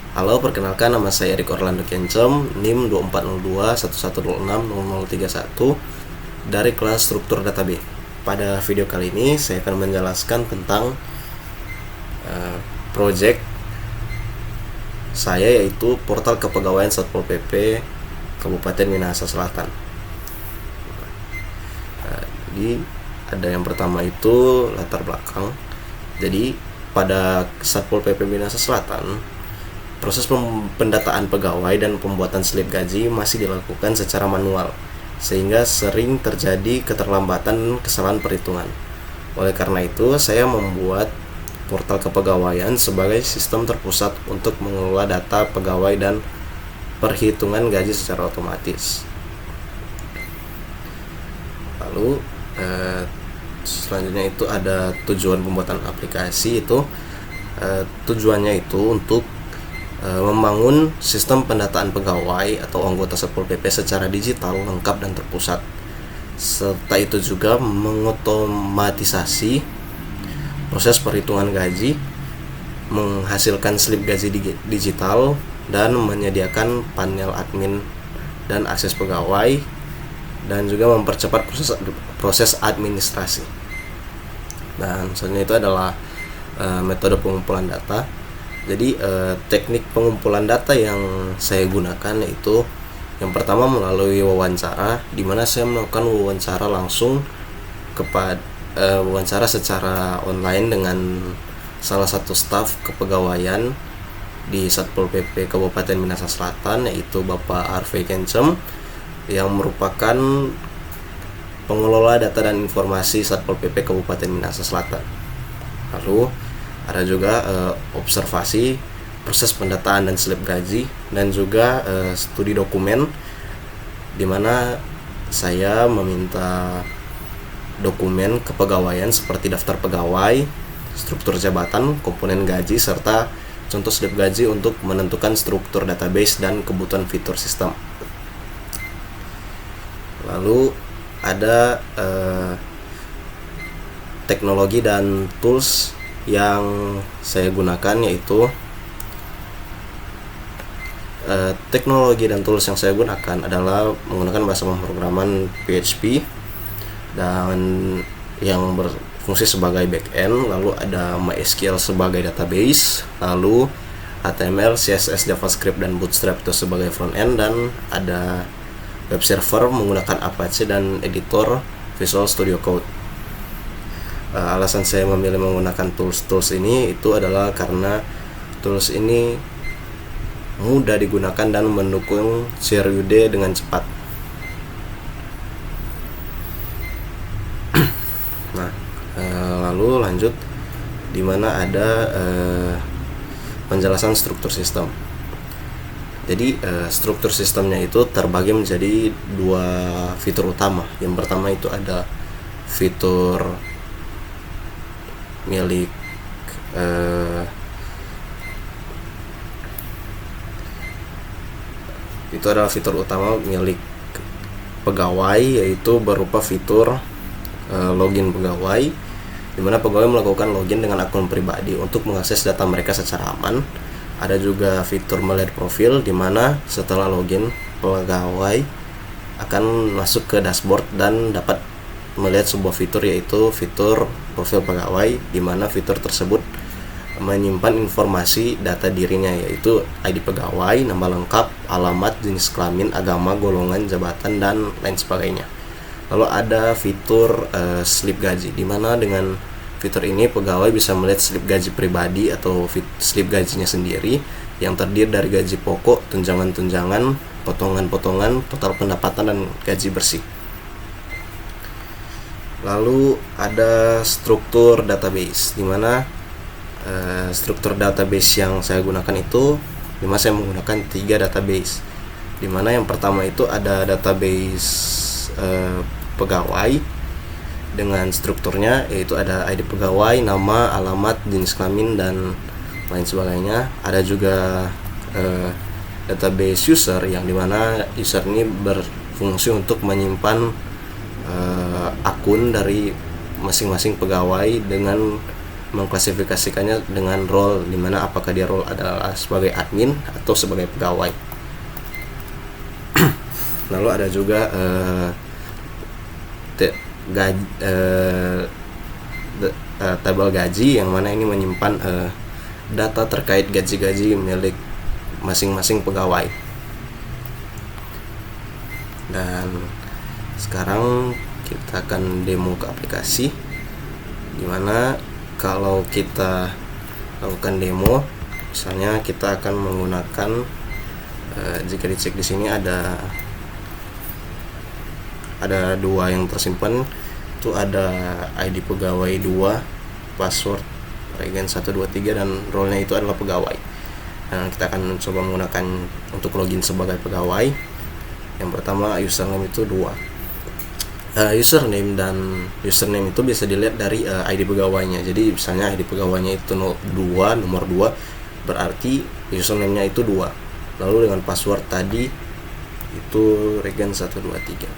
Halo, perkenalkan nama saya Erik Orlando Kencem, NIM 2402 1126 0031 dari kelas struktur database. Pada video kali ini saya akan menjelaskan tentang project saya, yaitu portal kepegawaian Satpol PP Kabupaten Minahasa Selatan. Jadi ada yang pertama itu latar belakang. Jadi pada Satpol PP Minahasa Selatan, proses pendataan pegawai dan pembuatan slip gaji masih dilakukan secara manual, sehingga sering terjadi keterlambatan dan kesalahan perhitungan. Oleh karena itu, saya membuat portal kepegawaian sebagai sistem terpusat untuk mengelola data pegawai dan perhitungan gaji secara otomatis. Lalu selanjutnya itu ada tujuan pembuatan aplikasi. Tujuannya itu untuk membangun sistem pendataan pegawai atau anggota Satpol PP secara digital, lengkap dan terpusat. Serta itu juga mengotomatisasi proses perhitungan gaji, menghasilkan slip gaji digital, dan menyediakan panel admin dan akses pegawai, dan juga mempercepat proses administrasi. Dan selanjutnya itu adalah metode pengumpulan data. Jadi teknik pengumpulan data yang saya gunakan yaitu yang pertama melalui wawancara, di mana saya melakukan wawancara langsung kepada wawancara secara online dengan salah satu staf kepegawaian di Satpol PP Kabupaten Minahasa Selatan, yaitu Bapak Arve Kencem, yang merupakan pengelola data dan informasi Satpol PP Kabupaten Minahasa Selatan. Lalu ada juga observasi proses pendataan dan slip gaji, dan juga studi dokumen, di mana saya meminta dokumen kepegawaian seperti daftar pegawai, struktur jabatan, komponen gaji, serta contoh slip gaji untuk menentukan struktur database dan kebutuhan fitur sistem. Lalu ada teknologi dan tools yang saya gunakan, yaitu teknologi dan tools yang saya gunakan adalah menggunakan bahasa pemrograman PHP dan yang berfungsi sebagai backend. Lalu ada MySQL sebagai database, lalu HTML, CSS, JavaScript, dan Bootstrap itu sebagai frontend, dan ada web server menggunakan Apache dan editor Visual Studio Code. Alasan saya memilih menggunakan tools ini itu adalah karena tools ini mudah digunakan dan mendukung CRUD dengan cepat. Nah, lalu lanjut, di mana ada penjelasan struktur sistem. Jadi struktur sistemnya itu terbagi menjadi dua fitur utama. Yang pertama itu ada fitur milik itu adalah fitur utama milik pegawai, yaitu berupa fitur login pegawai, di mana pegawai melakukan login dengan akun pribadi untuk mengakses data mereka secara aman. Ada juga fitur melihat profil, di mana setelah login pegawai akan masuk ke dashboard dan dapat melihat sebuah fitur, yaitu fitur profil pegawai, di mana fitur tersebut menyimpan informasi data dirinya, yaitu ID pegawai, nama lengkap, alamat, jenis kelamin, agama, golongan, jabatan, dan lain sebagainya. Lalu ada fitur slip gaji, di mana dengan fitur ini pegawai bisa melihat slip gaji pribadi atau slip gajinya sendiri yang terdiri dari gaji pokok, tunjangan-tunjangan, potongan-potongan, total pendapatan, dan gaji bersih. Lalu ada struktur database, di mana struktur database yang saya gunakan itu, di mana saya menggunakan 3 database, di mana yang pertama itu ada database pegawai dengan strukturnya, yaitu ada ID pegawai, nama, alamat, jenis kelamin, dan lain sebagainya. Ada juga database user, yang dimana user ini berfungsi untuk menyimpan akun dari masing-masing pegawai dengan mengklasifikasikannya dengan role, dimana apakah dia role adalah sebagai admin atau sebagai pegawai. Lalu ada juga tabel gaji, yang mana ini menyimpan data terkait gaji-gaji milik masing-masing pegawai. Dan sekarang kita akan demo ke aplikasi, dimana kalau kita lakukan demo, misalnya kita akan menggunakan jika dicek di sini ada dua yang tersimpan, itu ada ID pegawai 2, password regen 123, dan role-nya itu adalah pegawai. Nah, kita akan coba menggunakan untuk login sebagai pegawai. Yang pertama, username itu 2. Username itu bisa dilihat dari ID pegawainya. Jadi misalnya ID pegawainya itu nomor 2, berarti username-nya itu 2. Lalu dengan password tadi itu regen 123,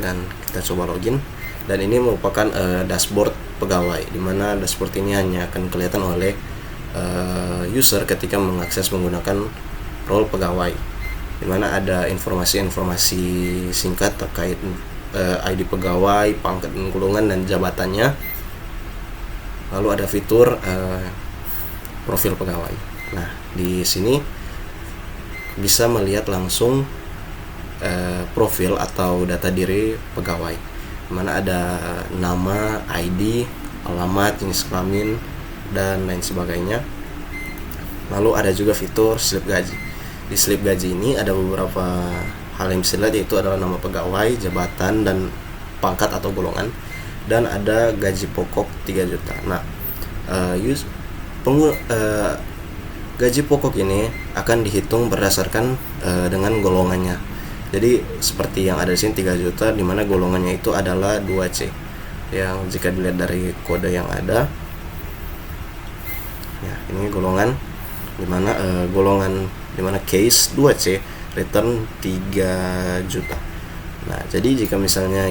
dan kita coba login. Dan ini merupakan dashboard pegawai, dimana dashboard ini hanya akan kelihatan oleh user ketika mengakses menggunakan role pegawai, dimana ada informasi-informasi singkat terkait ID pegawai, pangkat dan golongan, dan jabatannya. Lalu ada fitur profil pegawai. Nah, di sini bisa melihat langsung profil atau data diri pegawai, mana ada nama, ID, alamat, jenis kelamin, dan lain sebagainya. Lalu ada juga fitur slip gaji. Di slip gaji ini ada beberapa hal yang bisa dilihat, yaitu adalah nama pegawai, jabatan, dan pangkat atau golongan, dan ada gaji pokok 3 juta. Nah, gaji pokok ini akan dihitung berdasarkan dengan golongannya. Jadi seperti yang ada di sini 3 juta, di mana golongannya itu adalah 2C. Yang jika dilihat dari kode yang ada, ya ini golongan, di mana case 2C, return 3 juta. Nah, jadi jika misalnya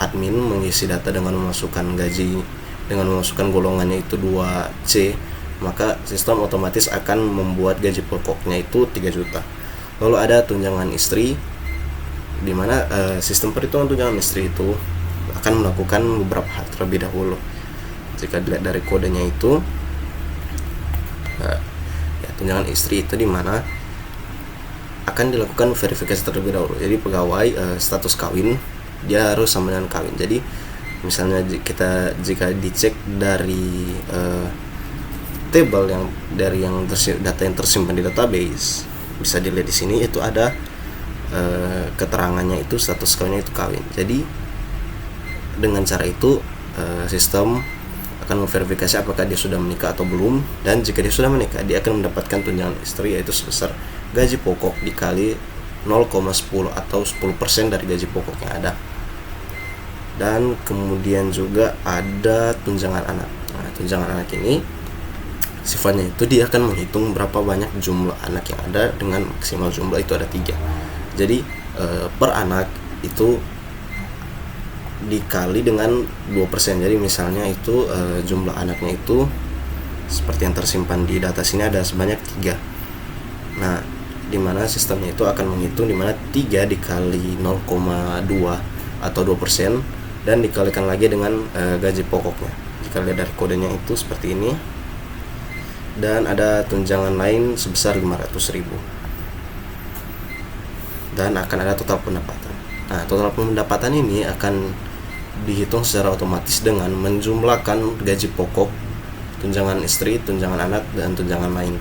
admin mengisi data dengan memasukkan gaji, dengan memasukkan golongannya itu 2C, maka sistem otomatis akan membuat gaji pokoknya itu 3 juta. Lalu ada tunjangan istri, di mana sistem perhitungan tunjangan istri itu akan melakukan beberapa hal terlebih dahulu. Jika dilihat dari kodenya itu, tunjangan istri itu di mana akan dilakukan verifikasi terlebih dahulu. Jadi pegawai status kawin, dia harus sama dengan kawin. Jadi misalnya jika dicek dari table data yang tersimpan di database, bisa dilihat di sini itu ada keterangannya itu status kawinnya itu kawin. Jadi dengan cara itu sistem akan memverifikasi apakah dia sudah menikah atau belum, dan jika dia sudah menikah, dia akan mendapatkan tunjangan istri, yaitu sebesar gaji pokok dikali 0,10 atau 10% dari gaji pokok yang ada. Dan kemudian juga ada tunjangan anak. Nah, tunjangan anak ini sifatnya itu dia akan menghitung berapa banyak jumlah anak yang ada, dengan maksimal jumlah itu ada 3. Jadi per anak itu dikali dengan 2%. Jadi misalnya itu jumlah anaknya itu seperti yang tersimpan di data sini ada sebanyak 3. Nah, dimana sistemnya itu akan menghitung dimana 3 dikali 0,2 atau 2%, dan dikalikan lagi dengan gaji pokoknya. Jika lihat dari kodenya itu seperti ini. Dan ada tunjangan lain sebesar 500.000. Dan akan ada total pendapatan. Nah, total pendapatan ini akan dihitung secara otomatis dengan menjumlahkan gaji pokok, tunjangan istri, tunjangan anak, dan tunjangan lain.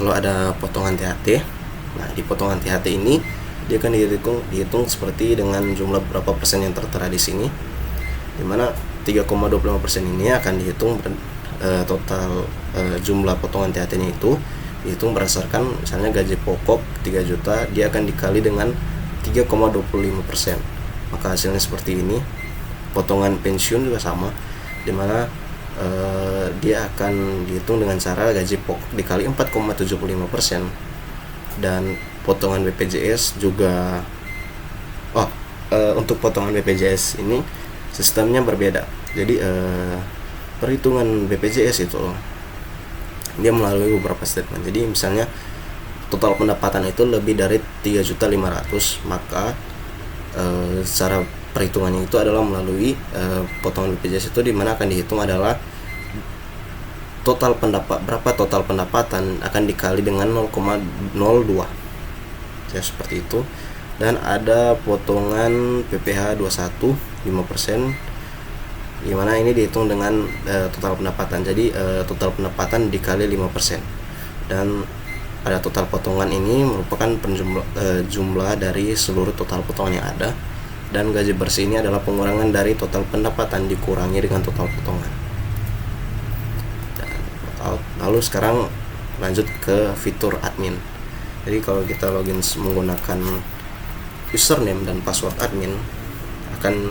Lalu ada potongan THT. Nah, di potongan THT ini dia akan dihitung seperti dengan jumlah berapa persen yang tertera di sini, dimana 3,25% ini akan dihitung total jumlah potongan THT-nya itu dihitung berdasarkan misalnya gaji pokok 3 juta, dia akan dikali dengan 3,25%. Maka hasilnya seperti ini. Potongan pensiun juga sama, dimana dia akan dihitung dengan cara gaji pokok dikali 4,75%. Dan potongan BPJS juga untuk potongan BPJS ini sistemnya berbeda. Jadi perhitungan BPJS itu dia melalui beberapa statement. Jadi misalnya total pendapatan itu lebih dari 3.500.000, maka cara perhitungannya itu adalah melalui potongan BPJS itu, dimana akan dihitung adalah berapa total pendapatan akan dikali dengan 0,02 ya, seperti itu. Dan ada potongan PPh 21 5%, dimana ini dihitung dengan total pendapatan. Jadi total pendapatan dikali 5%, dan pada total potongan ini merupakan jumlah dari seluruh total potongan yang ada, dan gaji bersih ini adalah pengurangan dari total pendapatan dikurangi dengan total potongan. Lalu sekarang lanjut ke fitur admin. Jadi kalau kita login menggunakan username dan password admin, akan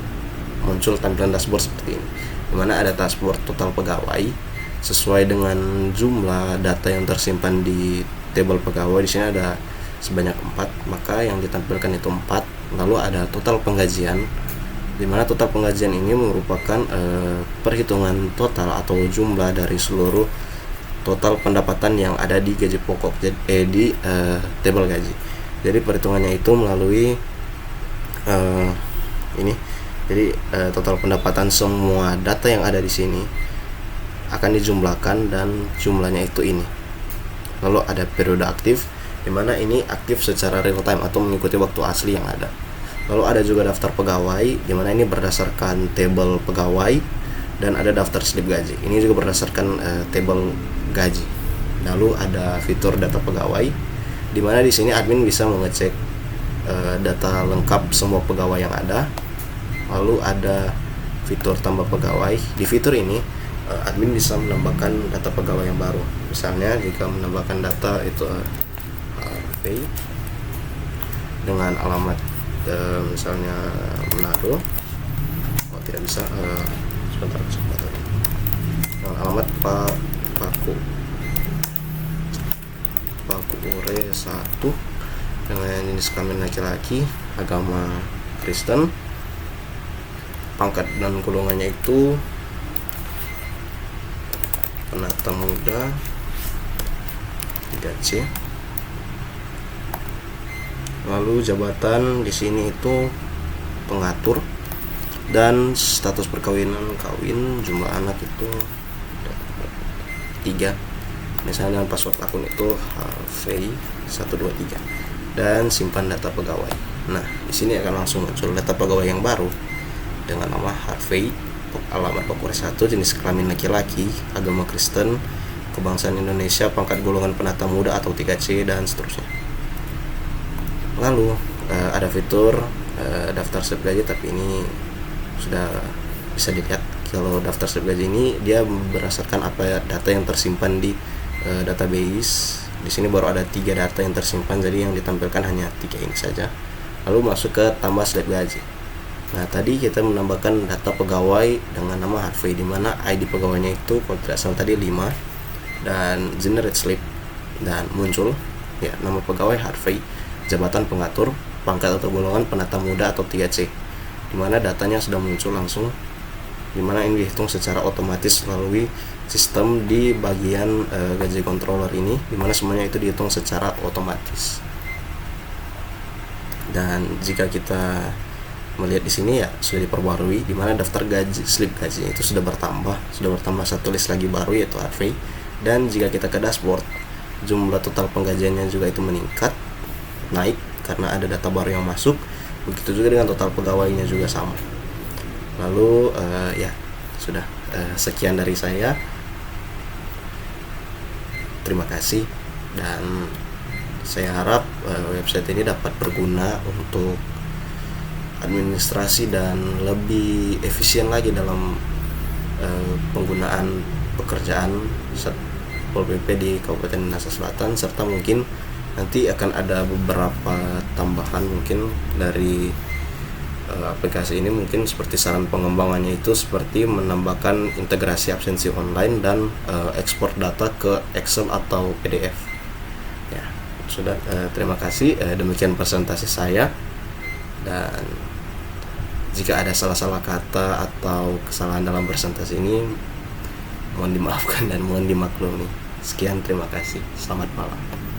muncul tampilan dashboard seperti ini, dimana ada dashboard total pegawai sesuai dengan jumlah data yang tersimpan di tabel pegawai. Di sini ada sebanyak 4, maka yang ditampilkan itu 4. Lalu ada total penggajian, dimana total penggajian ini merupakan perhitungan total atau jumlah dari seluruh total pendapatan yang ada di gaji pokok, di tabel gaji. Jadi perhitungannya itu melalui ini. Jadi total pendapatan semua data yang ada di sini akan dijumlahkan, dan jumlahnya itu ini. Lalu ada periode aktif, dimana ini aktif secara real time atau mengikuti waktu asli yang ada. Lalu ada juga daftar pegawai, dimana ini berdasarkan tabel pegawai, dan ada daftar slip gaji, ini juga berdasarkan tabel gaji. Lalu ada fitur data pegawai, dimana di sini admin bisa mengecek data lengkap semua pegawai yang ada. Lalu ada fitur tambah pegawai. Di fitur ini admin bisa menambahkan data pegawai yang baru. Misalnya jika menambahkan data itu dengan alamat misalnya Manado, tidak bisa, sebentar. Dengan alamat Paku Ure 1, dengan jenis kelamin laki-laki, agama Kristen, pangkat dan golongannya itu penata muda 3C. Lalu jabatan di sini itu pengatur, dan status perkawinan kawin, jumlah anak itu 3. Misalnya password akun itu HV123, dan simpan data pegawai. Nah, di sini akan langsung muncul data pegawai yang baru dengan nama Harvey, alamat Pakure 1, jenis kelamin laki-laki, agama Kristen, kebangsaan Indonesia, pangkat golongan penata muda atau 3C, dan seterusnya. Lalu ada fitur daftar slip gaji, tapi ini sudah bisa dilihat. Kalau daftar slip gaji ini dia berdasarkan apa data yang tersimpan di database. Di sini baru ada 3 data yang tersimpan, jadi yang ditampilkan hanya 3 ini saja. Lalu masuk ke tambah slip gaji. Nah, tadi kita menambahkan data pegawai dengan nama Harvey, di mana ID pegawainya itu kalau tidak salah tadi 5, dan generate slip, dan muncul ya nama pegawai Harvey, jabatan pengatur, pangkat atau golongan penata muda atau 3C, di mana datanya sudah muncul langsung, di mana ini dihitung secara otomatis melalui sistem di bagian gaji controller ini, di mana semuanya itu dihitung secara otomatis. Dan jika kita melihat di sini ya sudah diperbarui, di mana daftar gaji slip gaji itu sudah bertambah 1 list lagi baru, yaitu Harvey. Dan jika kita ke dashboard, jumlah total penggajiannya juga itu meningkat, naik karena ada data baru yang masuk. Begitu juga dengan total pegawainya juga sama. Lalu ya sudah, sekian dari saya. Terima kasih, dan saya harap website ini dapat berguna untuk administrasi dan lebih efisien lagi dalam penggunaan pekerjaan Satpol PP di Kabupaten Minahasa Selatan, serta mungkin nanti akan ada beberapa tambahan mungkin dari aplikasi ini, mungkin seperti saran pengembangannya itu seperti menambahkan integrasi absensi online dan ekspor data ke Excel atau PDF. Ya, sudah, terima kasih. Demikian presentasi saya, dan Jika ada salah-salah kata atau kesalahan dalam presentasi ini, mohon dimaafkan dan mohon dimaklumi. Sekian, terima kasih. Selamat malam.